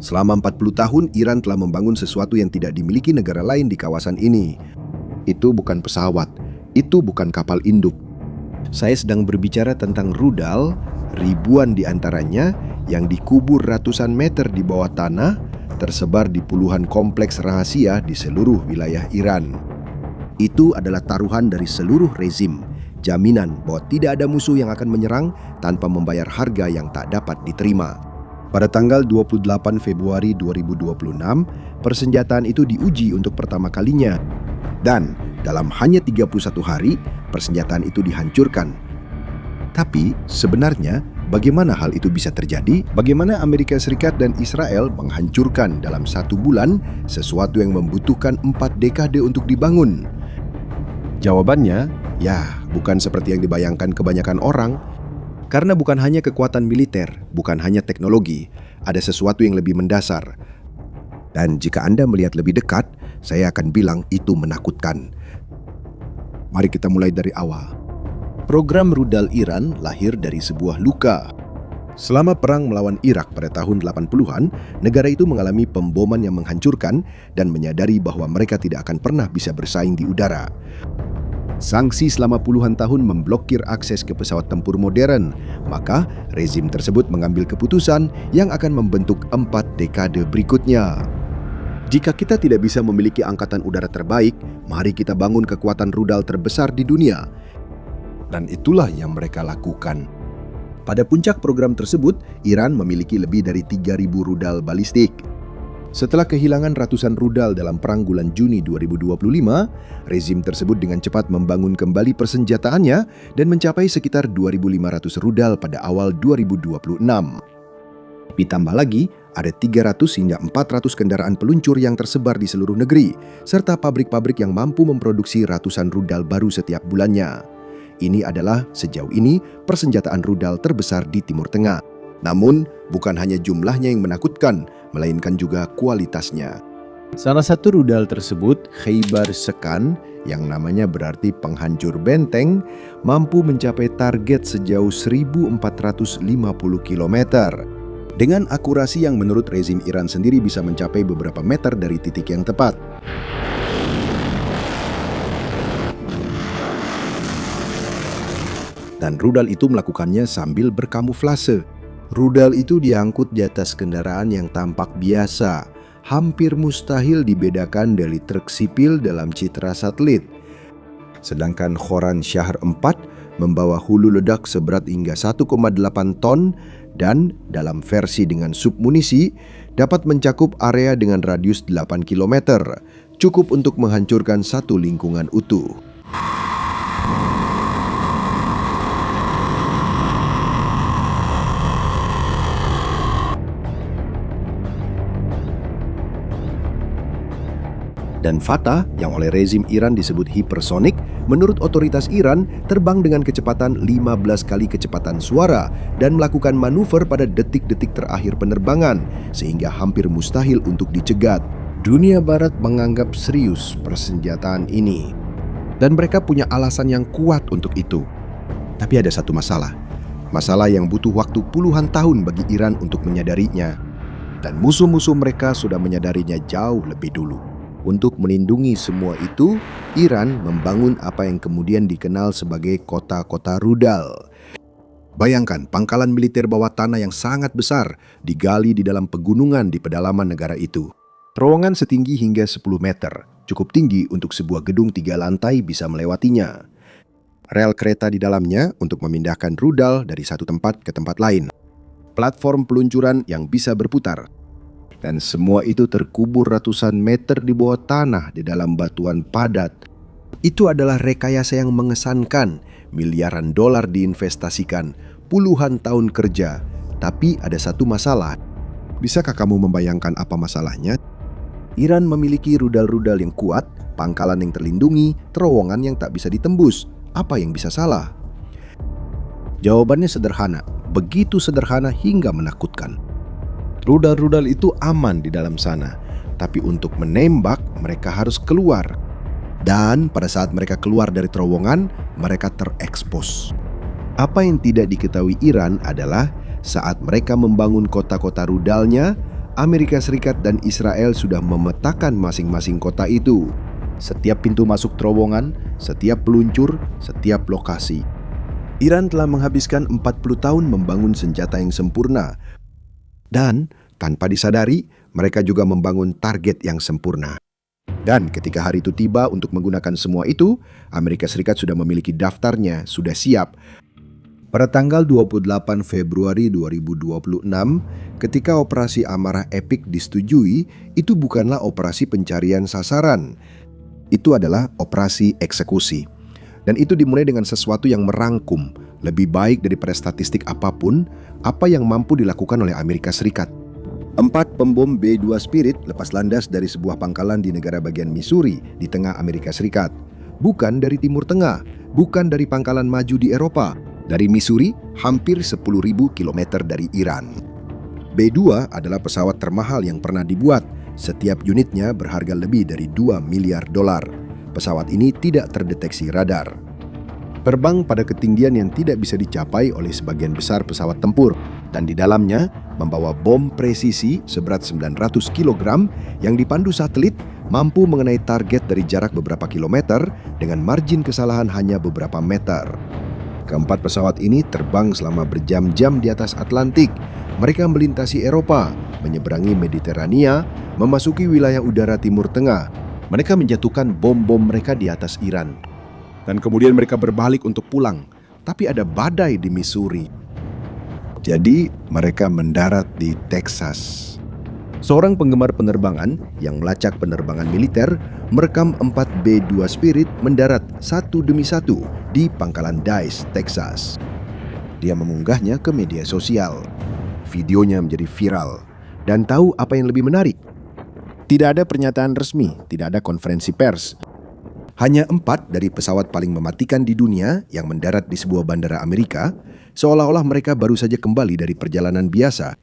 Selama 40 tahun, Iran telah membangun sesuatu yang tidak dimiliki negara lain di kawasan ini. Itu bukan pesawat, itu bukan kapal induk. Saya sedang berbicara tentang rudal, ribuan di antaranya yang dikubur ratusan meter di bawah tanah, tersebar di puluhan kompleks rahasia di seluruh wilayah Iran. Itu adalah taruhan dari seluruh rezim, jaminan bahwa tidak ada musuh yang akan menyerang tanpa membayar harga yang tak dapat diterima. Pada tanggal 28 Februari 2026, persenjataan itu diuji untuk pertama kalinya. Dan dalam hanya 31 hari, persenjataan itu dihancurkan. Tapi sebenarnya bagaimana hal itu bisa terjadi? Bagaimana Amerika Serikat dan Israel menghancurkan dalam 1 bulan sesuatu yang membutuhkan 4 dekade untuk dibangun? Jawabannya, ya bukan seperti yang dibayangkan kebanyakan orang. Karena bukan hanya kekuatan militer, bukan hanya teknologi, ada sesuatu yang lebih mendasar. Dan jika Anda melihat lebih dekat, saya akan bilang itu menakutkan. Mari kita mulai dari awal. Program rudal Iran lahir dari sebuah luka. Selama perang melawan Irak pada tahun 80-an, negara itu mengalami pemboman yang menghancurkan dan menyadari bahwa mereka tidak akan pernah bisa bersaing di udara. Sanksi selama puluhan tahun memblokir akses ke pesawat tempur modern, maka rezim tersebut mengambil keputusan yang akan membentuk 4 dekade berikutnya. Jika kita tidak bisa memiliki angkatan udara terbaik, mari kita bangun kekuatan rudal terbesar di dunia. Dan itulah yang mereka lakukan. Pada puncak program tersebut, Iran memiliki lebih dari 3.000 rudal balistik. Setelah kehilangan ratusan rudal dalam perang bulan Juni 2025, rezim tersebut dengan cepat membangun kembali persenjataannya dan mencapai sekitar 2.500 rudal pada awal 2026. Ditambah lagi, ada 300 hingga 400 kendaraan peluncur yang tersebar di seluruh negeri, serta pabrik-pabrik yang mampu memproduksi ratusan rudal baru setiap bulannya. Ini adalah sejauh ini persenjataan rudal terbesar di Timur Tengah. Namun, bukan hanya jumlahnya yang menakutkan, melainkan juga kualitasnya. Salah satu rudal tersebut, Khaybar Sekan, yang namanya berarti penghancur benteng, mampu mencapai target sejauh 1.450 km. Dengan akurasi yang menurut rezim Iran sendiri bisa mencapai beberapa meter dari titik yang tepat. Dan rudal itu melakukannya sambil berkamuflase. Rudal itu diangkut di atas kendaraan yang tampak biasa, hampir mustahil dibedakan dari truk sipil dalam citra satelit. Sedangkan Khoran Shahr 4 membawa hulu ledak seberat hingga 1,8 ton dan dalam versi dengan submunisi dapat mencakup area dengan radius 8 km, cukup untuk menghancurkan satu lingkungan utuh. Dan Fatah, yang oleh rezim Iran disebut hipersonik, menurut otoritas Iran terbang dengan kecepatan 15 kali kecepatan suara dan melakukan manuver pada detik-detik terakhir penerbangan, sehingga hampir mustahil untuk dicegat. Dunia Barat menganggap serius persenjataan ini, dan mereka punya alasan yang kuat untuk itu. Tapi ada satu masalah yang butuh waktu puluhan tahun bagi Iran untuk menyadarinya, dan musuh-musuh mereka sudah menyadarinya jauh lebih dulu. Untuk melindungi semua itu, Iran membangun apa yang kemudian dikenal sebagai kota-kota rudal. Bayangkan pangkalan militer bawah tanah yang sangat besar digali di dalam pegunungan di pedalaman negara itu. Terowongan setinggi hingga 10 meter, cukup tinggi untuk sebuah gedung 3 lantai bisa melewatinya. Rel kereta di dalamnya untuk memindahkan rudal dari satu tempat ke tempat lain. Platform peluncuran yang bisa berputar. Dan semua itu terkubur ratusan meter di bawah tanah di dalam batuan padat. Itu adalah rekayasa yang mengesankan. Miliaran dolar diinvestasikan, puluhan tahun kerja. Tapi ada satu masalah. Bisakah kamu membayangkan apa masalahnya? Iran memiliki rudal-rudal yang kuat, pangkalan yang terlindungi, terowongan yang tak bisa ditembus. Apa yang bisa salah? Jawabannya sederhana, begitu sederhana hingga menakutkan. Rudal-rudal itu aman di dalam sana, tapi untuk menembak mereka harus keluar. Dan pada saat mereka keluar dari terowongan, mereka terekspos. Apa yang tidak diketahui Iran adalah saat mereka membangun kota-kota rudalnya, Amerika Serikat dan Israel sudah memetakan masing-masing kota itu. Setiap pintu masuk terowongan, setiap peluncur, setiap lokasi. Iran telah menghabiskan 40 tahun membangun senjata yang sempurna. Dan tanpa disadari, mereka juga membangun target yang sempurna. Dan ketika hari itu tiba untuk menggunakan semua itu, Amerika Serikat sudah memiliki daftarnya, sudah siap. Pada tanggal 28 Februari 2026, ketika operasi Amarah Epic disetujui, itu bukanlah operasi pencarian sasaran. Itu adalah operasi eksekusi. Dan itu dimulai dengan sesuatu yang merangkum, lebih baik daripada statistik apapun, apa yang mampu dilakukan oleh Amerika Serikat. 4 pembom B-2 Spirit lepas landas dari sebuah pangkalan di negara bagian Missouri di tengah Amerika Serikat. Bukan dari Timur Tengah, bukan dari pangkalan maju di Eropa. Dari Missouri, hampir 10.000 km dari Iran. B-2 adalah pesawat termahal yang pernah dibuat. Setiap unitnya berharga lebih dari $2 miliar. Pesawat ini tidak terdeteksi radar. Terbang pada ketinggian yang tidak bisa dicapai oleh sebagian besar pesawat tempur. Dan di dalamnya membawa bom presisi seberat 900 kg yang dipandu satelit mampu mengenai target dari jarak beberapa kilometer dengan margin kesalahan hanya beberapa meter. Keempat pesawat ini terbang selama berjam-jam di atas Atlantik. Mereka melintasi Eropa, menyeberangi Mediterania, memasuki wilayah udara Timur Tengah. Mereka menjatuhkan bom-bom mereka di atas Iran. Dan kemudian mereka berbalik untuk pulang. Tapi ada badai di Missouri. Jadi mereka mendarat di Texas. Seorang penggemar penerbangan yang melacak penerbangan militer merekam 4 B-2 Spirit mendarat satu demi satu di pangkalan Dice, Texas. Dia mengunggahnya ke media sosial. Videonya menjadi viral. Dan tahu apa yang lebih menarik? Tidak ada pernyataan resmi, tidak ada konferensi pers. Hanya 4 dari pesawat paling mematikan di dunia yang mendarat di sebuah bandara Amerika, seolah-olah mereka baru saja kembali dari perjalanan biasa.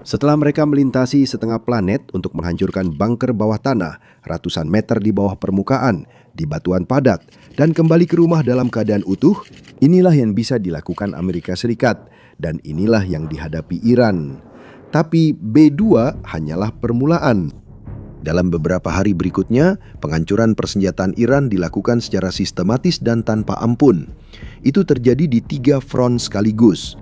Setelah mereka melintasi setengah planet untuk menghancurkan bunker bawah tanah, ratusan meter di bawah permukaan, di batuan padat, dan kembali ke rumah dalam keadaan utuh, inilah yang bisa dilakukan Amerika Serikat, dan inilah yang dihadapi Iran. Tapi B-2 hanyalah permulaan. Dalam beberapa hari berikutnya, penghancuran persenjataan Iran dilakukan secara sistematis dan tanpa ampun. Itu terjadi di 3 front sekaligus.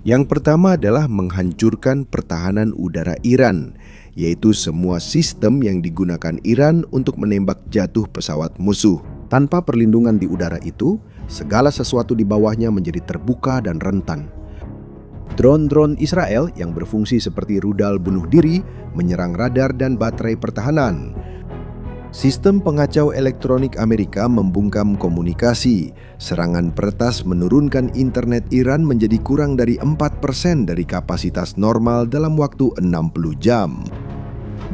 Yang pertama adalah menghancurkan pertahanan udara Iran, yaitu semua sistem yang digunakan Iran untuk menembak jatuh pesawat musuh. Tanpa perlindungan di udara itu, segala sesuatu di bawahnya menjadi terbuka dan rentan. Drone-drone Israel yang berfungsi seperti rudal bunuh diri menyerang radar dan baterai pertahanan. Sistem pengacau elektronik Amerika membungkam komunikasi. Serangan peretas menurunkan internet Iran menjadi kurang dari 4% dari kapasitas normal dalam waktu 60 jam.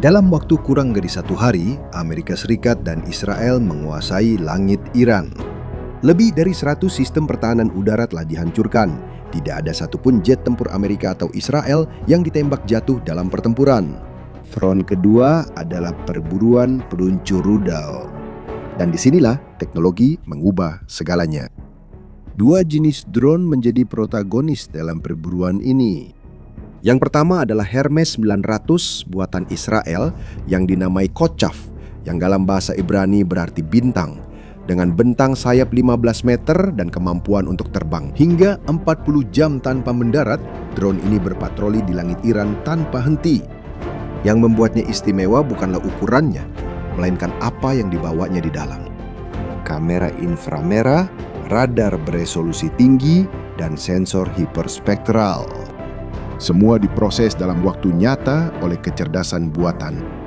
Dalam waktu kurang dari 1 hari, Amerika Serikat dan Israel menguasai langit Iran. Lebih dari 100 sistem pertahanan udara telah dihancurkan. Tidak ada satupun jet tempur Amerika atau Israel yang ditembak jatuh dalam pertempuran. Front kedua adalah perburuan peluncur rudal. Dan disinilah teknologi mengubah segalanya. 2 jenis drone menjadi protagonis dalam perburuan ini. Yang pertama adalah Hermes 900 buatan Israel yang dinamai Kochav, yang dalam bahasa Ibrani berarti bintang. Dengan bentang sayap 15 meter dan kemampuan untuk terbang. Hingga 40 jam tanpa mendarat, drone ini berpatroli di langit Iran tanpa henti. Yang membuatnya istimewa bukanlah ukurannya, melainkan apa yang dibawanya di dalam. Kamera inframerah, radar beresolusi tinggi, dan sensor hiperspektral. Semua diproses dalam waktu nyata oleh kecerdasan buatan.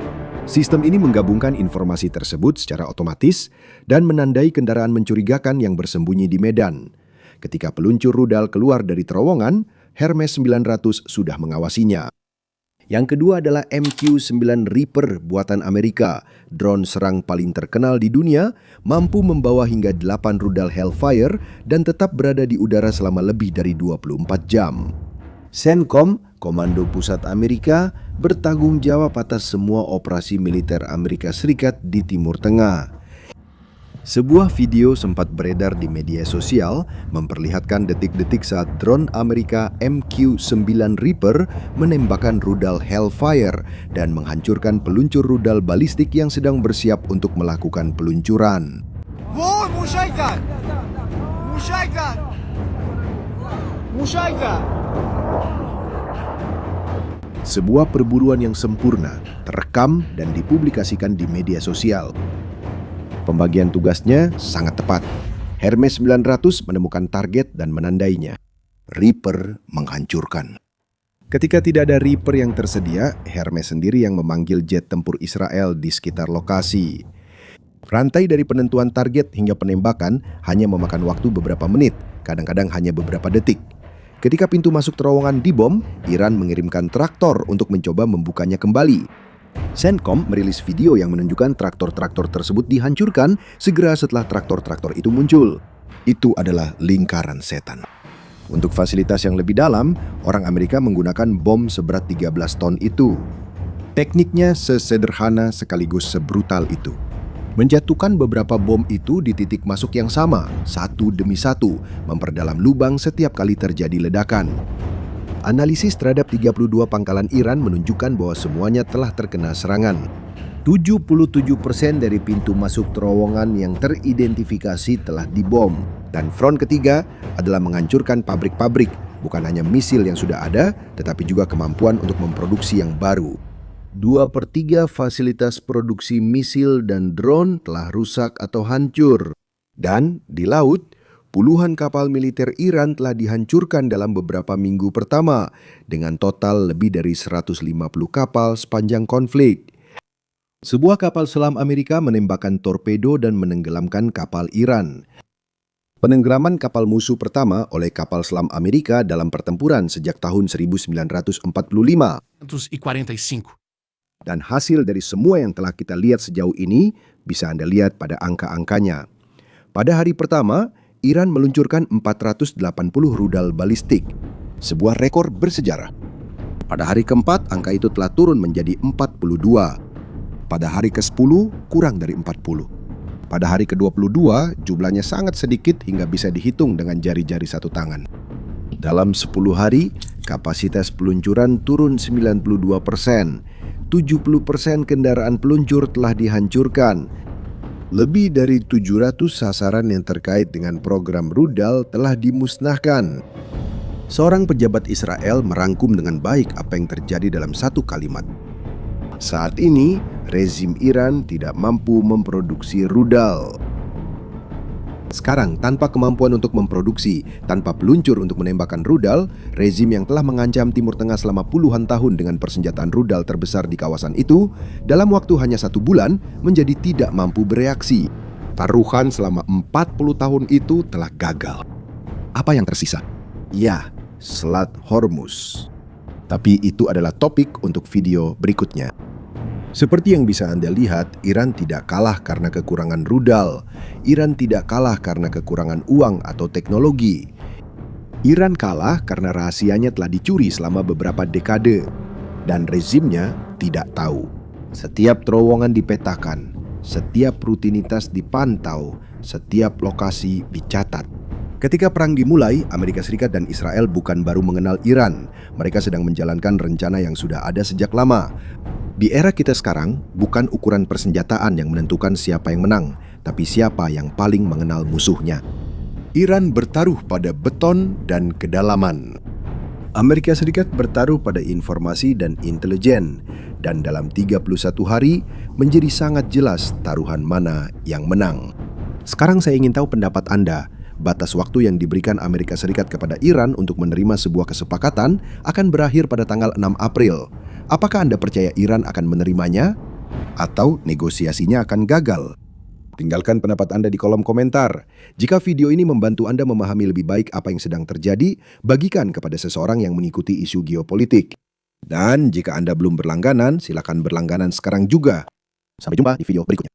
Sistem ini menggabungkan informasi tersebut secara otomatis dan menandai kendaraan mencurigakan yang bersembunyi di medan. Ketika peluncur rudal keluar dari terowongan, Hermes 900 sudah mengawasinya. Yang kedua adalah MQ-9 Reaper buatan Amerika. Drone serang paling terkenal di dunia, mampu membawa hingga 8 rudal Hellfire dan tetap berada di udara selama lebih dari 24 jam. CENTCOM, Komando Pusat Amerika, bertanggung jawab atas semua operasi militer Amerika Serikat di Timur Tengah. Sebuah video sempat beredar di media sosial memperlihatkan detik-detik saat drone Amerika MQ-9 Reaper menembakkan rudal Hellfire dan menghancurkan peluncur rudal balistik yang sedang bersiap untuk melakukan peluncuran. Sebuah perburuan yang sempurna terekam dan dipublikasikan di media sosial. Pembagian tugasnya sangat tepat. Hermes 900 menemukan target dan menandainya. Reaper menghancurkan. Ketika tidak ada Reaper yang tersedia, Hermes sendiri yang memanggil jet tempur Israel di sekitar lokasi. Rantai dari penentuan target hingga penembakan hanya memakan waktu beberapa menit, kadang-kadang hanya beberapa detik. Ketika pintu masuk terowongan dibom, Iran mengirimkan traktor untuk mencoba membukanya kembali. CENTCOM merilis video yang menunjukkan traktor-traktor tersebut dihancurkan segera setelah traktor-traktor itu muncul. Itu adalah lingkaran setan. Untuk fasilitas yang lebih dalam, orang Amerika menggunakan bom seberat 13 ton itu. Tekniknya sesederhana sekaligus sebrutal itu. Menjatuhkan beberapa bom itu di titik masuk yang sama, satu demi satu, memperdalam lubang setiap kali terjadi ledakan. Analisis terhadap 32 pangkalan Iran menunjukkan bahwa semuanya telah terkena serangan. 77% dari pintu masuk terowongan yang teridentifikasi telah dibom. Dan front ketiga adalah menghancurkan pabrik-pabrik, bukan hanya misil yang sudah ada, tetapi juga kemampuan untuk memproduksi yang baru. 2/3 fasilitas produksi misil dan drone telah rusak atau hancur. Dan di laut, puluhan kapal militer Iran telah dihancurkan dalam beberapa minggu pertama, dengan total lebih dari 150 kapal sepanjang konflik. Sebuah kapal selam Amerika menembakkan torpedo dan menenggelamkan kapal Iran. Penenggelaman kapal musuh pertama oleh kapal selam Amerika dalam pertempuran sejak tahun 1945. Dan hasil dari semua yang telah kita lihat sejauh ini bisa Anda lihat pada angka-angkanya. Pada hari pertama, Iran meluncurkan 480 rudal balistik, sebuah rekor bersejarah. Pada hari keempat, angka itu telah turun menjadi 42. Pada hari ke-10, kurang dari 40. Pada hari ke-22, jumlahnya sangat sedikit hingga bisa dihitung dengan jari-jari satu tangan. Dalam 10 hari, kapasitas peluncuran turun 92%. 70% kendaraan peluncur telah dihancurkan. Lebih dari 700 sasaran yang terkait dengan program rudal telah dimusnahkan. Seorang pejabat Israel merangkum dengan baik apa yang terjadi dalam satu kalimat. Saat ini, rezim Iran tidak mampu memproduksi rudal. Sekarang, tanpa kemampuan untuk memproduksi, tanpa peluncur untuk menembakkan rudal, rezim yang telah mengancam Timur Tengah selama puluhan tahun dengan persenjataan rudal terbesar di kawasan itu, dalam waktu hanya 1 bulan menjadi tidak mampu bereaksi. Taruhan selama 40 tahun itu telah gagal. Apa yang tersisa? Ya, Selat Hormuz. Tapi itu adalah topik untuk video berikutnya. Seperti yang bisa Anda lihat, Iran tidak kalah karena kekurangan rudal. Iran tidak kalah karena kekurangan uang atau teknologi. Iran kalah karena rahasianya telah dicuri selama beberapa dekade. Dan rezimnya tidak tahu. Setiap terowongan dipetakan, setiap rutinitas dipantau, setiap lokasi dicatat. Ketika perang dimulai, Amerika Serikat dan Israel bukan baru mengenal Iran. Mereka sedang menjalankan rencana yang sudah ada sejak lama. Di era kita sekarang, bukan ukuran persenjataan yang menentukan siapa yang menang, tapi siapa yang paling mengenal musuhnya. Iran bertaruh pada beton dan kedalaman. Amerika Serikat bertaruh pada informasi dan intelijen, dan dalam 31 hari menjadi sangat jelas taruhan mana yang menang. Sekarang saya ingin tahu pendapat Anda. Batas waktu yang diberikan Amerika Serikat kepada Iran untuk menerima sebuah kesepakatan akan berakhir pada tanggal 6 April. Apakah Anda percaya Iran akan menerimanya? Atau negosiasinya akan gagal? Tinggalkan pendapat Anda di kolom komentar. Jika video ini membantu Anda memahami lebih baik apa yang sedang terjadi, bagikan kepada seseorang yang mengikuti isu geopolitik. Dan jika Anda belum berlangganan, silakan berlangganan sekarang juga. Sampai jumpa di video berikutnya.